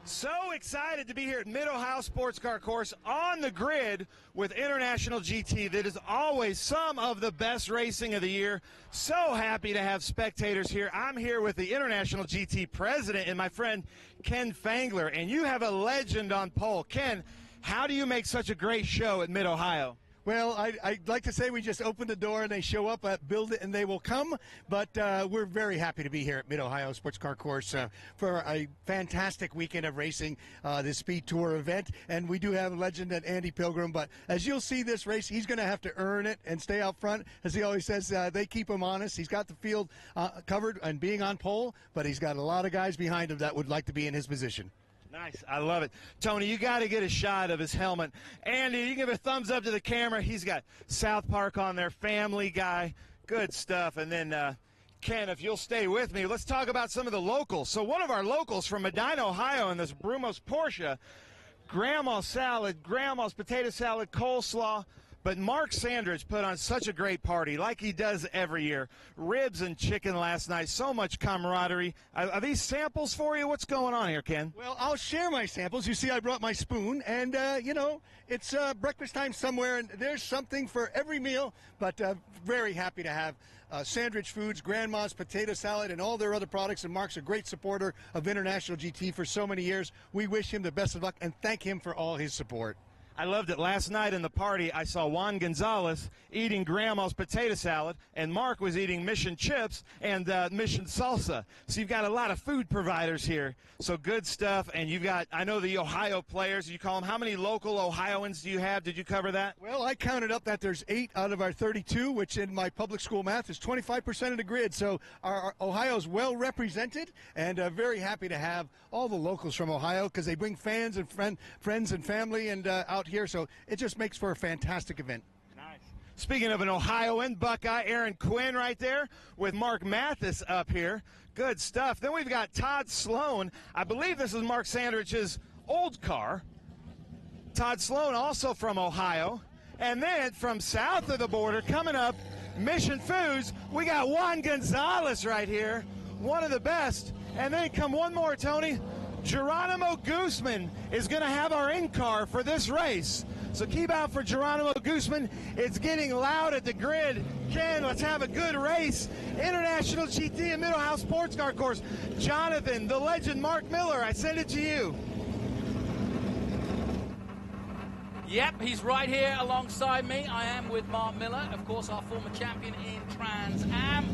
So excited to be here at Mid-Ohio Sports Car Course on the grid with International GT. That is always some of the best racing of the year. So happy to have spectators here. I'm here with the International GT president and my friend Ken Fangler, and you have a legend on pole. Ken, how do you make such a great show at Mid-Ohio? Well, I'd like to say we just opened the door and they show up, build it, and they will come. But we're very happy to be here at Mid-Ohio Sports Car Course for a fantastic weekend of racing, this SpeedTour event. And we do have a legend at Andy Pilgrim. But as you'll see this race, he's going to have to earn it and stay out front. As he always says, they keep him honest. He's got the field covered and being on pole, but he's got a lot of guys behind him that would like to be in his position. Nice. I love it. Tony, you got to get a shot of his helmet. Andy, you give a thumbs up to the camera. He's got South Park on there, Family Guy. Good stuff. And then, Ken, if you'll stay with me, let's talk about some of the locals. So one of our locals from Medina, Ohio, in this Brumos Porsche, grandma's salad, grandma's potato salad, coleslaw. But Mark Sandridge put on such a great party, like he does every year. Ribs and chicken last night, so much camaraderie. Are these samples for you? What's going on here, Ken? Well, I'll share my samples. You see, I brought my spoon, and, you know, it's breakfast time somewhere, and there's something for every meal. But very happy to have Sandridge Foods, Grandma's Potato Salad, and all their other products. And Mark's a great supporter of International GT for so many years. We wish him the best of luck and thank him for all his support. I loved it. Last night in the party, I saw Juan Gonzalez eating Grandma's potato salad, and Mark was eating Mission chips and Mission salsa. So you've got a lot of food providers here. So good stuff. And you've got, I know, the Ohio players, you call them. How many local Ohioans do you have? Did you cover that? Well, I counted up that there's 8 out of our 32, which in my public school math is 25% of the grid. So our Ohio's well represented, and very happy to have all the locals from Ohio because they bring fans and friends and family and out here, so it just makes for a fantastic event. Nice. Speaking of an Ohioan, Buckeye, Aaron Quinn right there with Mark Mathis up here. Good stuff. Then we've got Todd Sloan. I believe this is Mark Sandrich's old car. Todd Sloan also from Ohio. And then from south of the border, coming up, Mission Foods, we got Juan Gonzalez right here, one of the best. And then come one more, Tony. Geronimo Guzman is going to have our in-car for this race. So keep out for Geronimo Guzman. It's getting loud at the grid. Ken, let's have a good race. International GT and Mid-Ohio Sports Car Course. Jonathan, the legend Mark Miller, I send it to you. Yep, he's right here alongside me. I am with Mark Miller, of course, our former champion in Trans Am.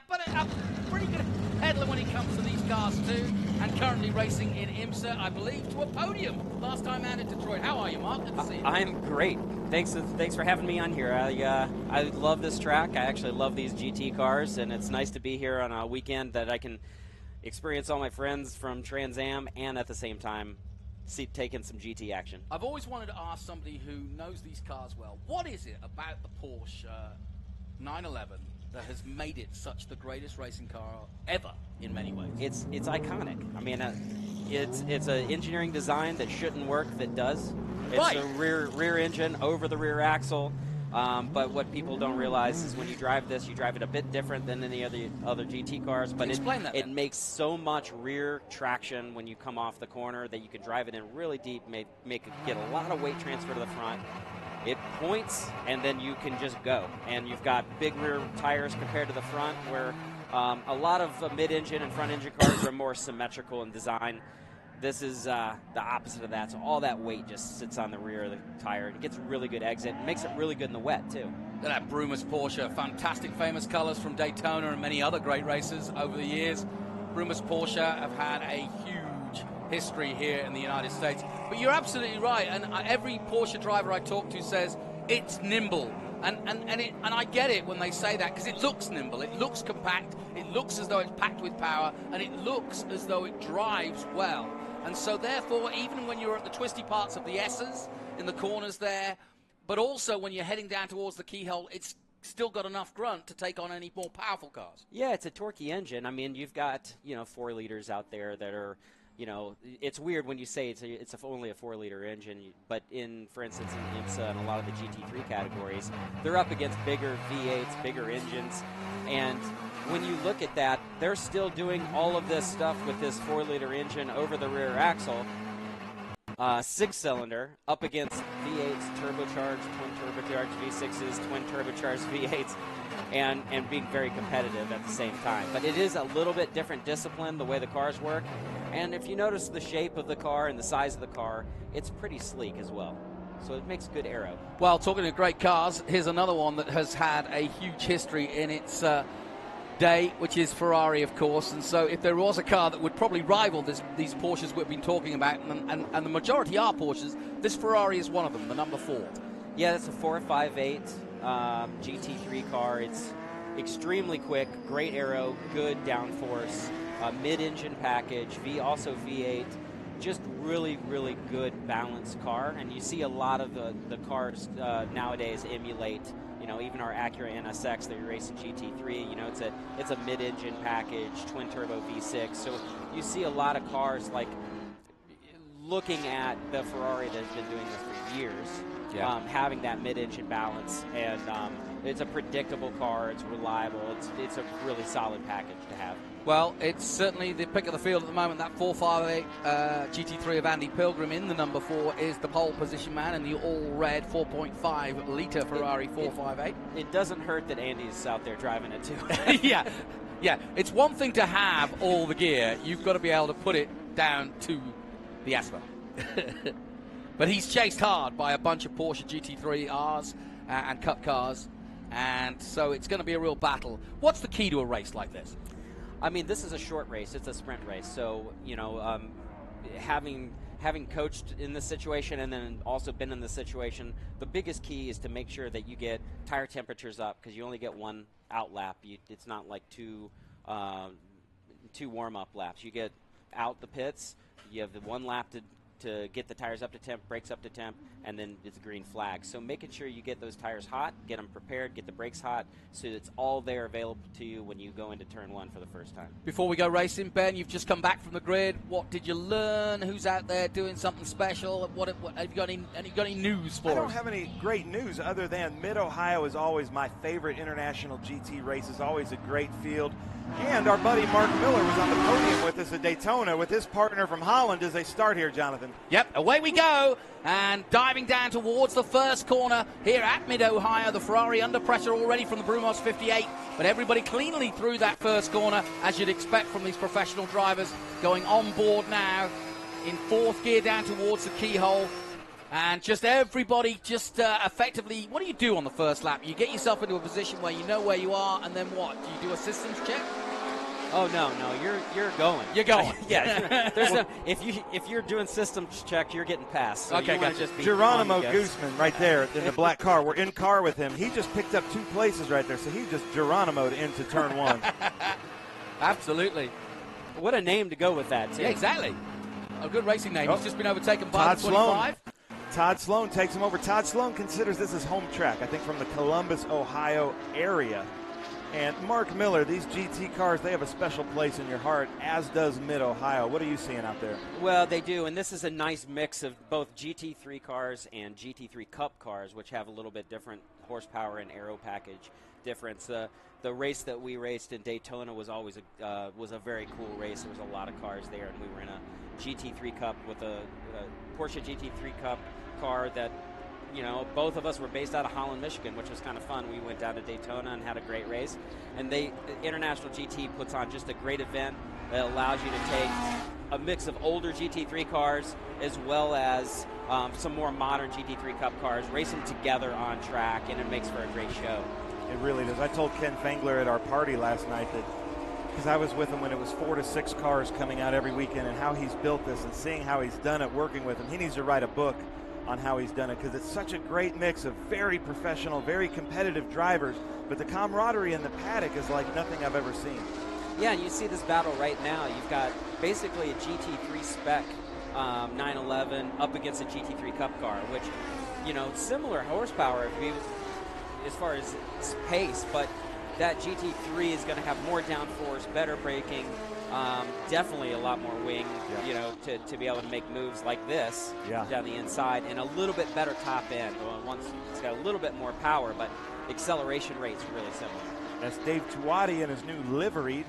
But a pretty good peddler when it comes to these cars too, and currently racing in IMSA, I believe, to a podium last time out in Detroit. How are you, Mark? Good to see you. I'm great. Thanks for having me on here. I love this track. I actually love these GT cars, and it's nice to be here on a weekend that I can experience all my friends from Trans Am and at the same time taking some GT action. I've always wanted to ask somebody who knows these cars well, what is it about the Porsche 911 that has made it such the greatest racing car ever in many ways? It's iconic. I mean, it's an engineering design that shouldn't work that does. It's right. A rear engine over the rear axle. But what people don't realize is when you drive this, you drive it a bit different than any other GT cars. But it makes so much rear traction when you come off the corner that you can drive it in really deep, make it get a lot of weight transfer to the front. It points, and then you can just go. And you've got big rear tires compared to the front, where a lot of mid-engine and front-engine cars are more symmetrical in design. This is the opposite of that, so all that weight just sits on the rear of the tire. It gets a really good exit. It makes it really good in the wet, too. That Brumos Porsche, fantastic famous colors from Daytona and many other great races over the years. Brumos Porsche have had a huge history here in the United States. But you're absolutely right, and every Porsche driver I talk to says it's nimble. And I get it when they say that, because it looks nimble, it looks compact, it looks as though it's packed with power, and it looks as though it drives well. And so therefore, even when you're at the twisty parts of the S's in the corners there, but also when you're heading down towards the keyhole, it's still got enough grunt to take on any more powerful cars. Yeah, it's a torquey engine. I mean, you've got, 4 liters out there that are, you know, it's weird when you say it's only a 4-liter engine, but for instance, in IMSA and a lot of the GT3 categories, they're up against bigger V8s, bigger engines, and when you look at that, they're still doing all of this stuff with this 4-liter engine over the rear axle, 6-cylinder, up against V8s, turbocharged, twin turbocharged V6s, twin turbocharged V8s, and being very competitive at the same time. But it is a little bit different discipline, the way the cars work. And if you notice the shape of the car and the size of the car, it's pretty sleek as well. So it makes good aero. Well, talking of great cars, here's another one that has had a huge history in its day, which is Ferrari, of course. And so if there was a car that would probably rival these Porsches we've been talking about, and the majority are Porsches, this Ferrari is one of them, the number 4. Yeah, that's a 458 GT3 car. It's extremely quick, great aero, good downforce, mid-engine package, also V8. Just really, really good balanced car. And you see a lot of the cars nowadays emulate, you know, even our Acura NSX that you're racing GT3. You know, it's a mid-engine package, twin turbo V6. So you see a lot of cars like looking at the Ferrari that's been doing this for years. Yeah. Having that mid-engine balance, and it's a predictable car. It's reliable. It's a really solid package to have. Well, it's certainly the pick of the field at the moment. That 458 GT3 of Andy Pilgrim in the number 4 is the pole position man in the all-red 4.5-litre Ferrari 458. It doesn't hurt that Andy's out there driving it too. Yeah. It's one thing to have all the gear. You've got to be able to put it down to the asphalt. But he's chased hard by a bunch of Porsche GT3 Rs and Cup cars, and so it's going to be a real battle. What's the key to a race like this? I mean, this is a short race. It's a sprint race. So, you know, having coached in this situation and then also been in this situation, the biggest key is to make sure that you get tire temperatures up, because you only get one out lap. It's not like two warm-up laps. You get out the pits, you have the one lap to get the tires up to temp, brakes up to temp, and then it's a green flag. So making sure you get those tires hot, get them prepared, get the brakes hot, so it's all there available to you when you go into turn 1 for the first time. Before we go racing, Ben, you've just come back from the grid. What did you learn? Who's out there doing something special? What have you got any news for us? I don't have any great news other than Mid-Ohio is always my favorite international GT race. It's always a great field. And our buddy Mark Miller was on the podium with us at Daytona with his partner from Holland as they start here, Jonathan. Yep, away we go. And diving down towards the first corner here at Mid-Ohio. The Ferrari under pressure already from the Brumos 58. But everybody cleanly through that first corner, as you'd expect from these professional drivers. Going on board now in 4th gear down towards the keyhole. And just everybody just effectively, what do you do on the first lap? You get yourself into a position where you know where you are, and then what? Do you do a systems check? Oh no, you're going. You're going. Yeah. If you're doing systems check, you're getting passed. So okay, gotcha. Geronimo Guzman right there in the black car. We're in car with him. He just picked up 2 places right there, so he just Geronimo'd into turn 1. Absolutely. What a name to go with that, too. Yeah, exactly. A good racing name. Oh. He's just been overtaken by Todd the 25. Sloan. Todd Sloan takes him over. Todd Sloan considers this his home track, I think, from the Columbus, Ohio area. And Mark Miller, these GT cars, they have a special place in your heart, as does Mid-Ohio. What are you seeing out there? Well, they do, and this is a nice mix of both GT3 cars and GT3 Cup cars, which have a little bit different horsepower and aero package difference. The race that we raced in Daytona was always was a very cool race. There was a lot of cars there, and we were in a GT3 Cup with a Porsche GT3 Cup car that, you know, both of us were based out of Holland, Michigan, which was kind of fun. We went down to Daytona and had a great race. And International GT puts on just a great event that allows you to take a mix of older GT3 cars as well as some more modern GT3 Cup cars, race them together on track, and it makes for a great show. It really does. I told Ken Fangler at our party last night that, because I was with him when it was 4 to 6 cars coming out every weekend, and how he's built this and seeing how he's done it, working with him. He needs to write a book on how he's done it, because it's such a great mix of very professional, very competitive drivers, but the camaraderie in the paddock is like nothing I've ever seen. Yeah, and you see this battle right now. You've got basically a GT3 spec 911 up against a GT3 Cup car, which, you know, similar horsepower as far as pace, but that GT3 is going to have more downforce, better braking, Definitely a lot more wing, you know, to be able to make moves like this down the inside, and a little bit better top end. Well, once it's got a little bit more power, but acceleration rate's really similar. That's Dave Tuati in his new liveried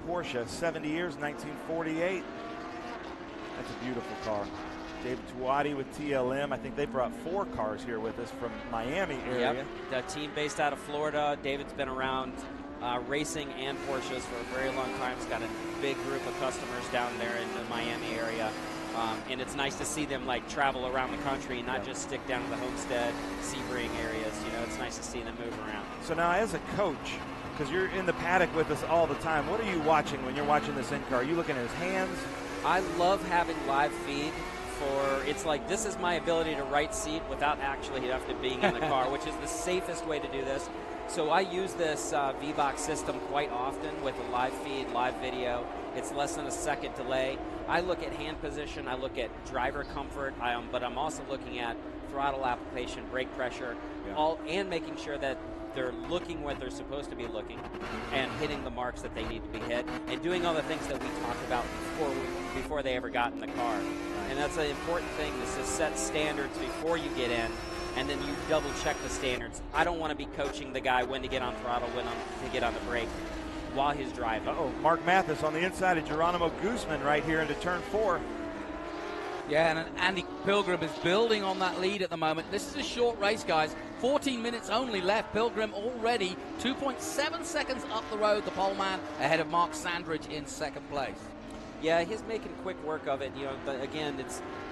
Porsche, 70 years, 1948. That's a beautiful car. David Tuati with TLM. I think they brought 4 cars here with us from Miami area. Yep, the team based out of Florida. David's been around racing and Porsches for a very long time. He's got a big group of customers down there in the Miami area. And it's nice to see them like travel around the country and not just stick down to the Homestead, Sebring areas. You know, it's nice to see them move around. So now as a coach, because you're in the paddock with us all the time, what are you watching when you're watching this in-car? Are you looking at his hands? I love having live feed. It's like this is my ability to right seat without actually having to being in the car, which is the safest way to do this. So I use this V-Box system quite often with a live feed, live video. It's less than a second delay. I look at hand position, I look at driver comfort, but I'm also looking at throttle application, brake pressure, and making sure that they're looking where they're supposed to be looking and hitting the marks that they need to be hit and doing all the things that we talked about before they ever got in the car. And that's an important thing, is to set standards before you get in, and then you double check the standards. I don't want to be coaching the guy when to get on throttle, when to get on the brake while he's driving. Mark Mathis on the inside of Geronimo Guzman right here into turn 4. Yeah, and Andy Pilgrim is building on that lead at the moment. This is a short race, guys. 14 minutes only left. Pilgrim already 2.7 seconds up the road, the pole man, ahead of Mark Sandridge in second place. Yeah, he's making quick work of it, you know, but again,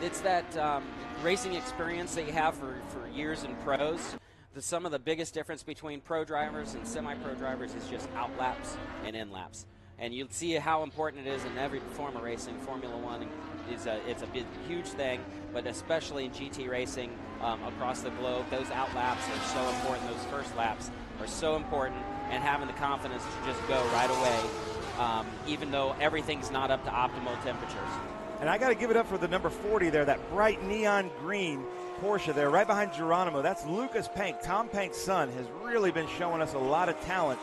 it's that racing experience that you have for years in pros. Some of the biggest difference between pro drivers and semi-pro drivers is just out laps and in laps. And you'll see how important it is in every form of racing. Formula One it's a big, huge thing, but especially in GT racing across the globe, those out laps are so important. Those first laps are so important, and having the confidence to just go right away, even though everything's not up to optimal temperatures. And I got to give it up for the number 40 there, that bright neon green Porsche there, right behind Geronimo. That's Lucas Pank. Tom Pank's son has really been showing us a lot of talent.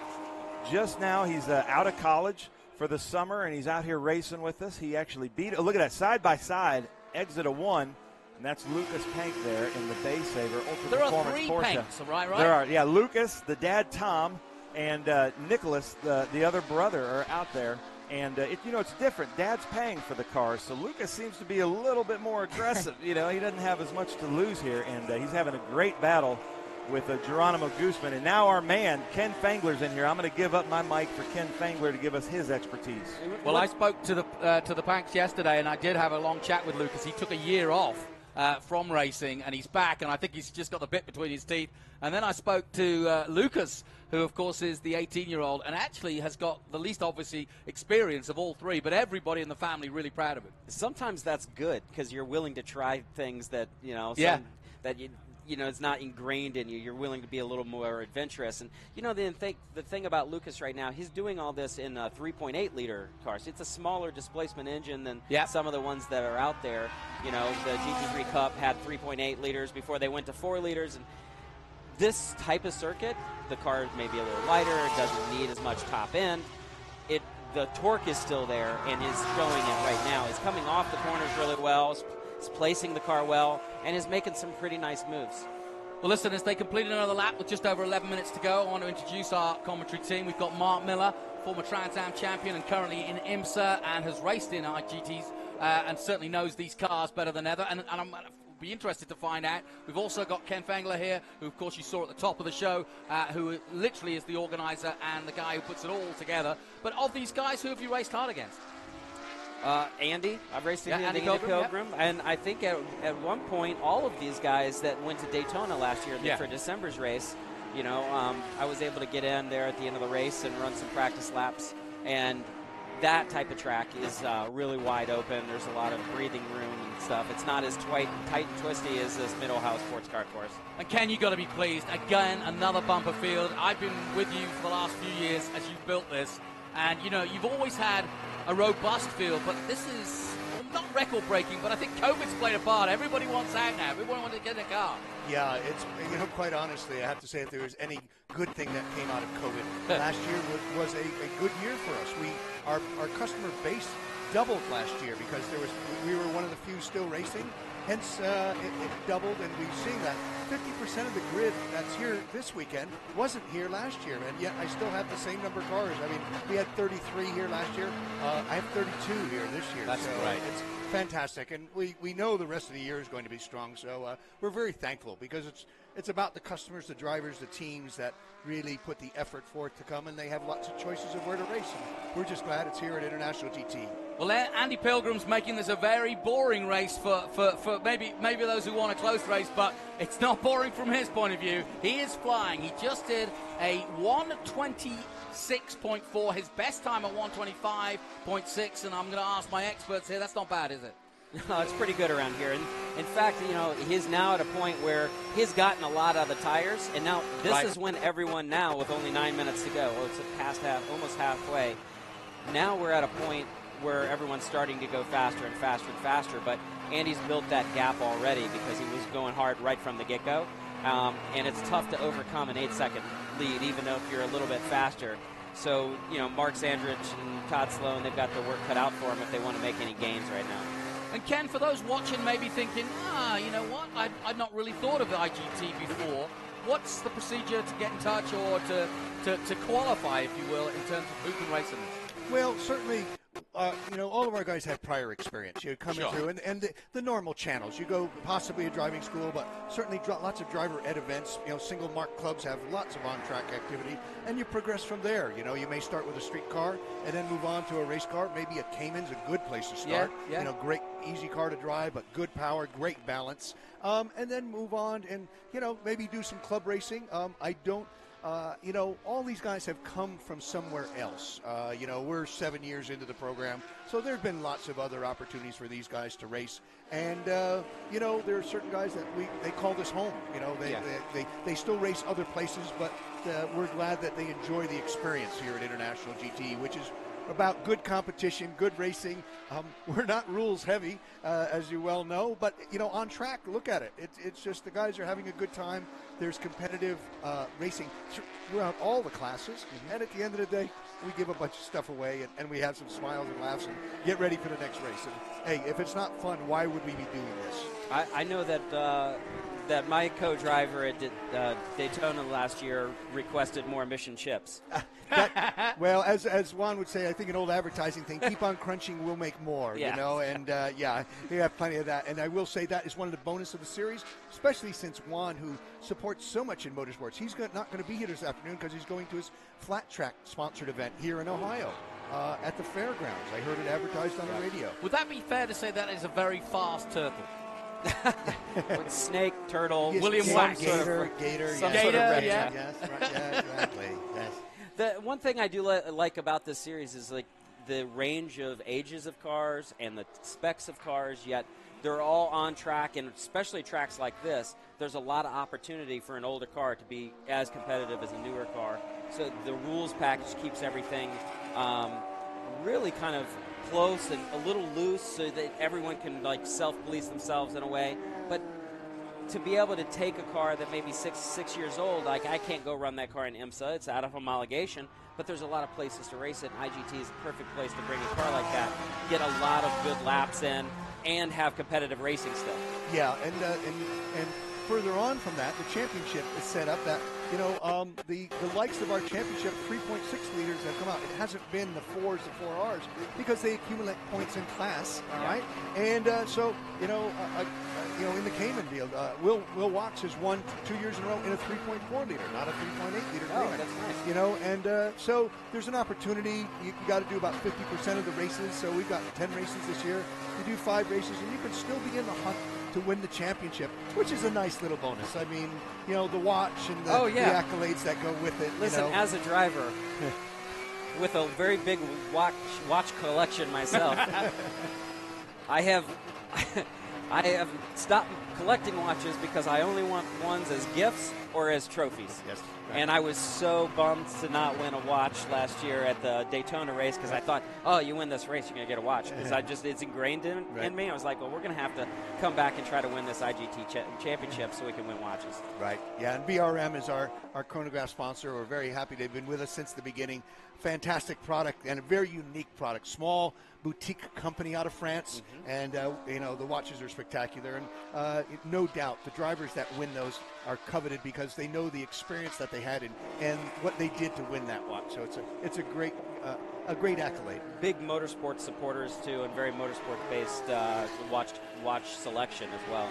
Just now, he's out of college for the summer, and he's out here racing with us. He actually beat, look at that, side-by-side, exit of 1, and that's Lucas Pank there in the Bay Saver Ultra there Performance Porsche. There are 3 Panks, right? There are, yeah. Lucas, the dad Tom, and Nicholas, the other brother, are out there. And, it's different. Dad's paying for the cars, so Lucas seems to be a little bit more aggressive. He doesn't have as much to lose here, and he's having a great battle with Geronimo Guzman. And now our man, Ken Fangler's in here. I'm going to give up my mic for Ken Fangler to give us his expertise. Well, I spoke to the Panks yesterday, and I did have a long chat with Lucas. He took a year off from racing, and he's back, and I think he's just got the bit between his teeth. And then I spoke to Lucas, who, of course, is the 18-year-old, and actually has got the least, obviously, experience of all 3, but everybody in the family really proud of him. Sometimes that's good, because you're willing to try things that, that it's not ingrained in you. You're willing to be a little more adventurous. And, the thing about Lucas right now, he's doing all this in 3.8-liter cars. It's a smaller displacement engine than some of the ones that are out there. The GT3 Cup had 3.8 liters before they went to 4 liters. And this type of circuit, the car may be a little lighter. It doesn't need as much top end. The torque is still there and is showing it right now. He's coming off the corners really well. He's placing the car well, and is making some pretty nice moves. Well, listen, as they completed another lap with just over 11 minutes to go, I want to introduce our commentary team. We've got Mark Miller, former Trans Am champion and currently in IMSA, and has raced in IGTs and certainly knows these cars better than ever. And I'm be interested to find out. We've also got Ken Fangler here, who, of course, you saw at the top of the show, who literally is the organizer and the guy who puts it all together. But of these guys, who have you raced hard against? Andy. I've raced against Andy Pilgrim. And I think at one point, all of these guys that went to Daytona last year for December's race, I was able to get in there at the end of the race and run some practice laps. And that type of track is really wide open. There's a lot of breathing room and stuff. It's not as tight and twisty as this Mid-Ohio sports car course. And Ken, you got to be pleased. Again, another bumper field. I've been with you for the last few years as you've built this. And, you've always had a robust field, but this is not record breaking, but I think COVID's played a part. Everybody wants out now. Everyone wants to get in a car. Yeah, it's, quite honestly, I have to say, if there was any good thing that came out of COVID, last year was a good year for us. Our customer base doubled last year because we were one of the few still racing. Hence, it doubled, and we've seen that 50% of the grid that's here this weekend wasn't here last year, and yet I still have the same number of cars. I mean, we had 33 here last year. I have 32 here this year. That's so right. It's fantastic, and we know the rest of the year is going to be strong, so we're very thankful because it's about the customers, the drivers, the teams that really put the effort forth to come, and they have lots of choices of where to race, and we're just glad it's here at International GT. Well, Andy Pilgrim's making this a very boring race for maybe those who want a close race, but it's not boring from his point of view. He is flying. He just did a 1:26.4, his best time at 1:25.6, and I'm going to ask my experts here, that's not bad, is it? No, it's pretty good around here. And in fact, he's now at a point where he's gotten a lot out of the tires, and now this is when everyone now, with only 9 minutes to go, it's past almost halfway. Now we're at a point where everyone's starting to go faster and faster and faster, but Andy's built that gap already because he was going hard right from the get-go, and it's tough to overcome an 8-second lead, even though if you're a little bit faster. So, Mark Sandrich and Todd Sloan, they've got their work cut out for them if they want to make any gains right now. And Ken, for those watching maybe thinking, you know what, I'd not really thought of IGT before, what's the procedure to get in touch or to qualify, if you will, in terms of who can race in this? Well, certainly, all of our guys have prior experience. You come through, and the normal channels. You go possibly a driving school, but certainly lots of driver ed events. Single mark clubs have lots of on-track activity, and you progress from there. You may start with a street car and then move on to a race car. Maybe a Cayman's a good place to start. Yeah. Great, easy car to drive, but good power, great balance. And then move on and, maybe do some club racing. All these guys have come from somewhere else. We're 7 years into the program, so there have been lots of other opportunities for these guys to race. And, there are certain guys that they call this home. They still race other places, but we're glad that they enjoy the experience here at International GT, which is about good competition, good racing. We're not rules heavy, as you well know, but on track, look at it. It's just the guys are having a good time. There's competitive racing throughout all the classes, and at the end of the day, we give a bunch of stuff away, and we have some smiles and laughs and get ready for the next race. And hey, if it's not fun, why would we be doing this? I know that that my co-driver at Daytona last year requested more mission chips. Well, as Juan would say, I think an old advertising thing, keep on crunching, we'll make more, and we have plenty of that. And I will say that is one of the bonus of the series, especially since Juan, who supports so much in motorsports, he's not going to be here this afternoon because he's going to his flat track sponsored event here in Ohio. At the fairgrounds. I heard it advertised on the radio. Would that be fair to say that is a very fast turtle? With snake, turtle, Yes, William Wax. Gator, Yes, right, exactly. Yes. The one thing I do like about this series is like the range of ages of cars and the specs of cars, yet they're all on track, and especially tracks like this, there's a lot of opportunity for an older car to be as competitive as a newer car. So the rules package keeps everything really kind of close and a little loose so that everyone can like self-police themselves in a way. But to be able to take a car that may be six years old, like I can't go run that car in IMSA, it's out of homologation, but there's a lot of places to race it, and IGT is a perfect place to bring a car like that, get a lot of good laps in, and have competitive racing still. Yeah, and further on from that, the championship is set up that, the likes of our championship 3.6 liters have come out. It hasn't been the 4s, the 4Rs, because they accumulate points in class, all right? And so, in the Cayman deal, Will Watts has won 2 years in a row in a 3.4 liter, not a 3.8 liter. Oh, that's nice. And so there's an opportunity. You got to do about 50% of the races. So we've got 10 races this year. You do 5 races, and you can still be in the hunt to win the championship, which is a nice little bonus. I mean, the watch and the accolades that go with it. Listen, as a driver, with a very big watch collection myself, I have stopped collecting watches because I only want ones as gifts or as trophies. Yes. And I was so bummed to not win a watch last year at the Daytona race because I thought, oh, you win this race, you're going to get a watch. Because it's ingrained in me. I was like, well, we're going to have to come back and try to win this IGT championship so we can win watches. Right. Yeah, and BRM is our chronograph sponsor. We're very happy they've been with us since the beginning. Fantastic product and a very unique product. Small boutique company out of France, and the watches are spectacular. And no doubt, the drivers that win those are coveted because they know the experience that they had and what they did to win that watch. So it's a great accolade. Big motorsport supporters too, and very motorsport-based watch selection as well.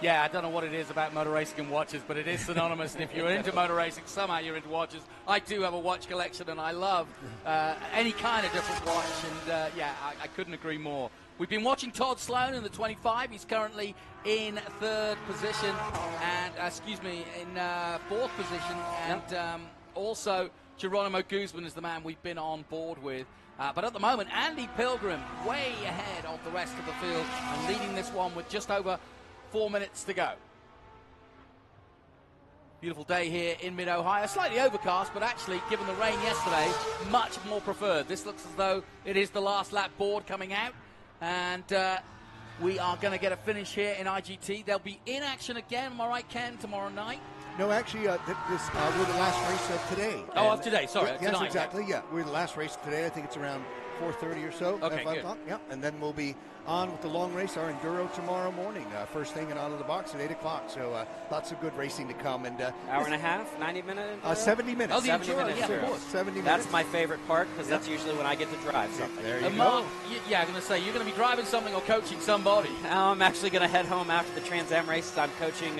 Yeah, I don't know what it is about motor racing and watches, but it is synonymous. And if you're into motor racing, somehow you're into watches. I do have a watch collection, and I love any kind of different watch. And, I couldn't agree more. We've been watching Todd Sloan in the 25. He's currently in third position, and, in fourth position. And also, Geronimo Guzman is the man we've been on board with. But at the moment, Andy Pilgrim way ahead of the rest of the field and leading this one with just over 4 minutes to go. Beautiful day here in mid-Ohio. Slightly overcast, but actually, given the rain yesterday, much more preferred. This looks as though it is the last lap board coming out. And we are going to get a finish here in IGT. They'll be in action again, am I right, Ken, tomorrow night? No, actually, we're the last race of today. Oh, of today, sorry. Yes, tonight. exactly, yeah. We're the last race today. I think it's around 4:30 or so. Okay, good. Yeah, and then we'll be on with the long race, our Enduro, tomorrow morning. First thing and out of the box at 8 o'clock. So lots of good racing to come. And hour and a half, 90 minutes? 70 minutes. Oh, the 70 Enduro, minutes. yeah, of course. 70 minutes. That's my favorite part because that's usually when I get to drive something. There you And go. Mark, I'm going to say, you're going to be driving something or coaching somebody. Now I'm actually going to head home after the Trans Am race. I'm coaching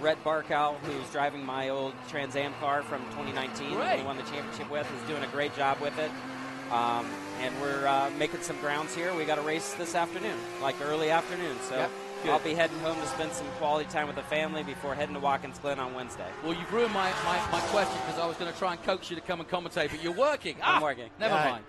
Rhett Barkow, who's driving my old Trans Am car from 2019. Great. Who won the championship with, is doing a great job with it. And we're making some grounds here. We got a race this afternoon, like early afternoon. So I'll be heading home to spend some quality time with the family before heading to Watkins Glen on Wednesday. Well, you've ruined my question because I was going to try and coax you to come and commentate, but you're working. I'm working. Never mind.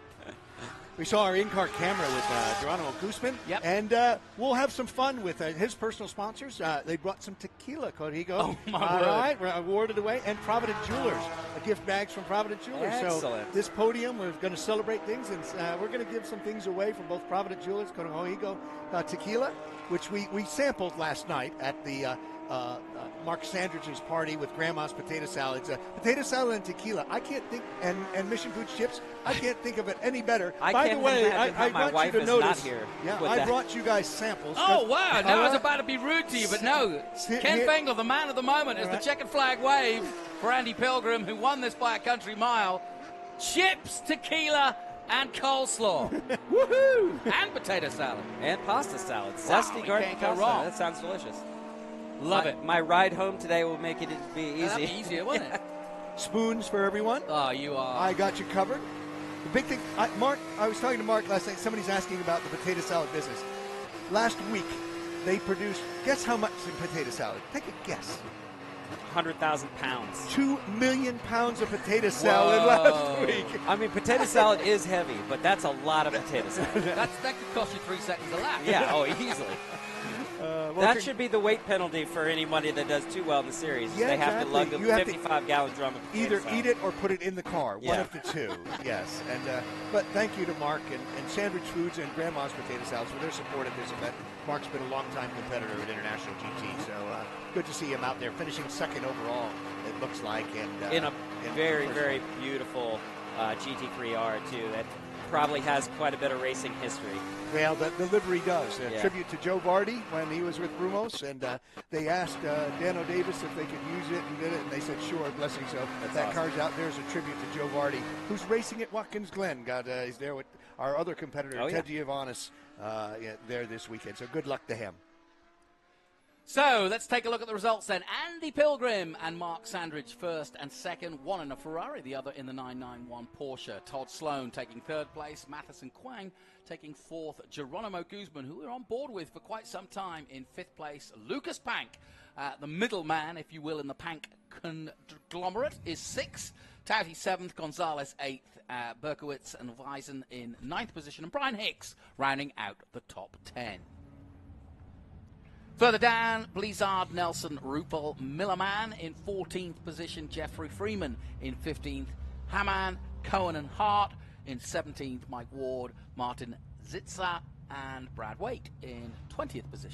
We saw our in-car camera with Geronimo Guzman, and we'll have some fun with his personal sponsors. They brought some tequila, Corrigo. Oh, my word. All right, we're awarded away, and Provident Jewelers, gift bags from Provident Jewelers. Excellent. So this podium, we're going to celebrate things, and we're going to give some things away from both Provident Jewelers, Corrigo tequila, which we sampled last night at the Mark Sandridge's party with Grandma's potato salads. Potato salad and tequila. I can't think, and Mission Foods chips. I can't think of it any better. By the way, I my want wife you to is notice. not here. Yeah, I brought you guys samples. Oh, wow. Now I was about to be rude to you, but no. Ken Fengler, the man of the moment, as the checkered flag wave for Andy Pilgrim, who won this by a country mile. Chips, tequila, and coleslaw. Woohoo! And potato salad. And pasta salad. Wow, Zesty garden can't go pasta. wrong. That sounds delicious. Love it. My ride home today will make it be easy. That'd be easier, wouldn't it? Spoons for everyone. Oh, you are. I got you covered. The big thing, Mark, I was talking to Mark last night. Somebody's asking about the potato salad business. Last week, they produced, guess how much in potato salad? Take a guess. 100,000 pounds. 2 million pounds of potato salad last week. I mean, potato salad is heavy, but that's a lot of potato salad. That could cost you 3 seconds a lap. Yeah, easily. That should be the weight penalty for anybody that does too well in the series. Yeah, they have to lug a 55-gallon drum of potato either salad. eat it or put it in the car. One of the two. Yes. And but thank you to Mark and Sandwich Foods and Grandma's Potato Salads for their support at this event. Mark's been a long-time competitor at International GT, so good to see him out there finishing second overall, it looks like. And in a very, very beautiful GT3R, too. That probably has quite a bit of racing history. Well, the livery does. A tribute to Joe Vardy when he was with Brumos, and they asked Dan O'Davis if they could use it, and did it, and they said, sure, blessing. So that awesome. car's out there as a tribute to Joe Vardy, who's racing at Watkins Glen. He's there with our other competitor, Ted Giovannis, there this weekend. So good luck to him. So let's take a look at the results then. Andy Pilgrim and Mark Sandridge first and second, one in a Ferrari, the other in the 991 Porsche. Todd Sloan taking third place, Matheson Quang taking fourth, Geronimo Guzman, who we're on board with for quite some time, in fifth place. Lucas Pank, the middleman, if you will, in the Pank conglomerate, is sixth. Tauti seventh, Gonzalez eighth, Berkowitz and Weisen in ninth position, and Brian Hicks rounding out the top 10. Further down, Blizzard, Nelson, Rupel, Millerman in 14th position, Jeffrey Freeman in 15th, Hamann, Cohen and Hart in 17th, Mike Ward, Martin Zitzer, and Brad Waite in 20th position.